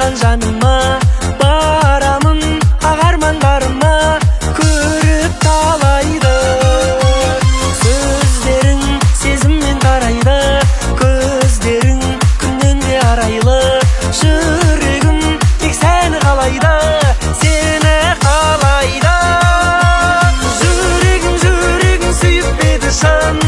саған жаныма, барамын ақ армандарыма, көріп талайды. Сөздерің сезіммен тарайды, көздерің күннен де арайлы. Жүрегім тек сені қалайды, сені қалайды. Жүрегім сүйіп еді шын,